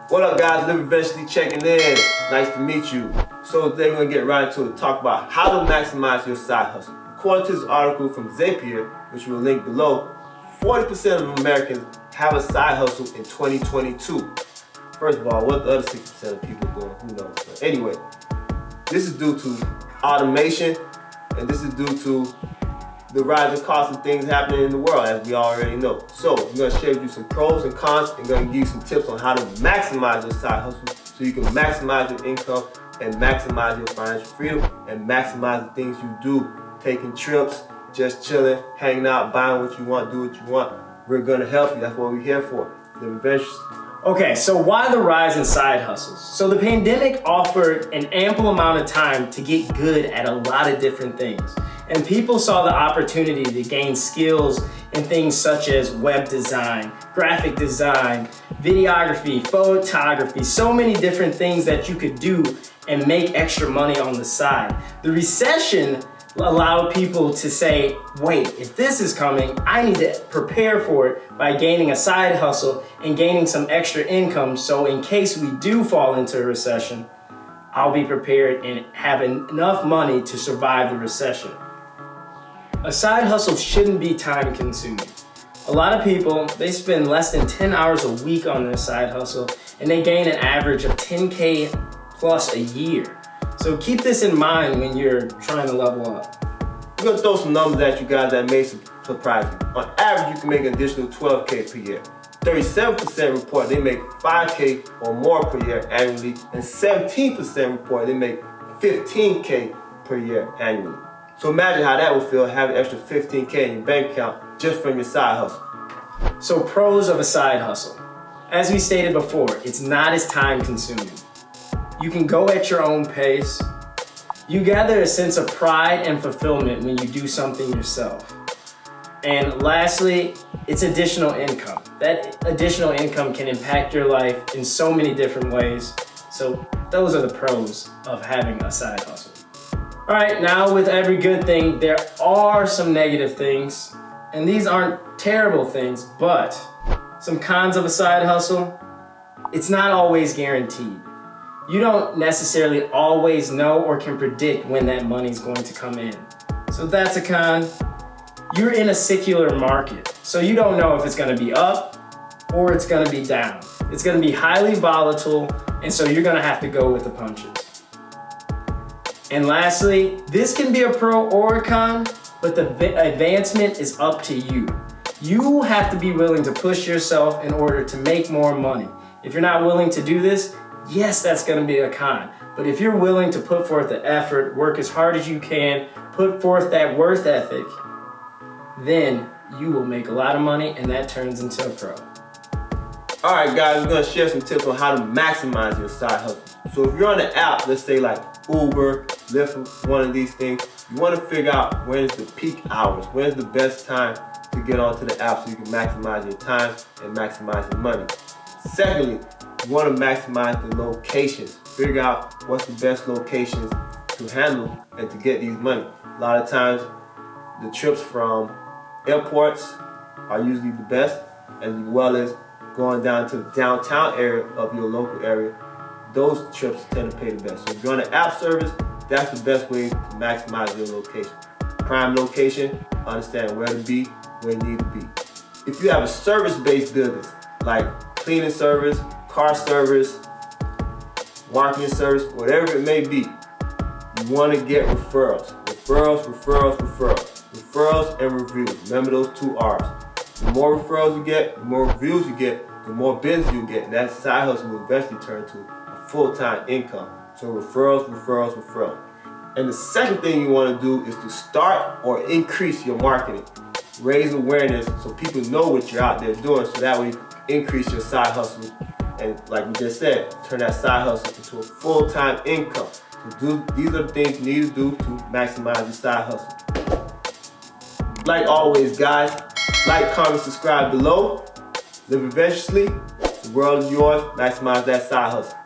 What up guys, Live Eventually checking in. Nice to meet you. So today we're going to get right into it, talk about how to maximize your side hustle. According to this article from Zapier, which we'll link below, 40% of Americans have a side hustle in 2022. First of all, what the other 60% of people are doing, who knows? But anyway, this is due to automation, and this is due to the rising costs of things happening in the world, as we already know. So I'm going to share with you some pros and cons, and going to give you some tips on how to maximize your side hustle so you can maximize your income and maximize your financial freedom and maximize the things you do, taking trips, just chilling, hanging out, buying what you want, do what you want. We're going to help you. That's what we're here for. Live Eventually. Okay, so why the rise in side hustles? So the pandemic offered an ample amount of time to get good at a lot of different things. And people saw the opportunity to gain skills in things such as web design, graphic design, videography, photography, so many different things that you could do and make extra money on the side. The recession allowed people to say, wait, if this is coming, I need to prepare for it by gaining a side hustle and gaining some extra income. So in case we do fall into a recession, I'll be prepared and have enough money to survive the recession. A side hustle shouldn't be time consuming. A lot of people, they spend less than 10 hours a week on their side hustle and they gain an average of 10K plus a year. So keep this in mind when you're trying to level up. We're going to throw some numbers at you guys that may surprise you. On average, you can make an additional 12K per year. 37% report they make 5K or more per year annually, and 17% report they make 15K per year annually. So imagine how that would feel, having an extra 15K in your bank account just from your side hustle. So pros of a side hustle. As we stated before, it's not as time consuming. You can go at your own pace. You gather a sense of pride and fulfillment when you do something yourself. And lastly, it's additional income. That additional income can impact your life in so many different ways. So those are the pros of having a side hustle. All right, now with every good thing, there are some negative things. And these aren't terrible things, but some cons of a side hustle, it's not always guaranteed. You don't necessarily always know or can predict when that money's going to come in. So that's a con. You're in a secular market, so you don't know if it's gonna be up or it's gonna be down. It's gonna be highly volatile, and so you're gonna have to go with the punches. And lastly, this can be a pro or a con, but the advancement is up to you. You have to be willing to push yourself in order to make more money. If you're not willing to do this, yes, that's gonna be a con. But if you're willing to put forth the effort, work as hard as you can, put forth that worth ethic, then you will make a lot of money and that turns into a pro. All right guys, we're gonna share some tips on how to maximize your side hustle. So if you're on an app, let's say like Uber, Lyft, one of these things, you wanna figure out when's the peak hours, when's the best time to get onto the app so you can maximize your time and maximize your money. Secondly, you want to maximize the locations. Figure out what's the best locations to handle and to get these money. A lot of times, the trips from airports are usually the best, as well as going down to the downtown area of your local area. Those trips tend to pay the best. So if you're on an app service, that's the best way to maximize your location. Prime location, understand where to be, where you need to be. If you have a service-based business, like cleaning service, car service, marketing service, whatever it may be, you want to get referrals. Referrals and reviews. Remember those two R's. The more referrals you get, the more reviews you get, the more business you get, and that side hustle will eventually turn to a full-time income. So referrals. And the second thing you want to do is to start or increase your marketing. Raise awareness so people know what you're out there doing, so that way you increase your side hustle. And like we just said, turn that side hustle into a full-time income. So these are the things you need to do to maximize your side hustle. Like always, guys, like, comment, subscribe below. Live eventually. The world is yours. Maximize that side hustle.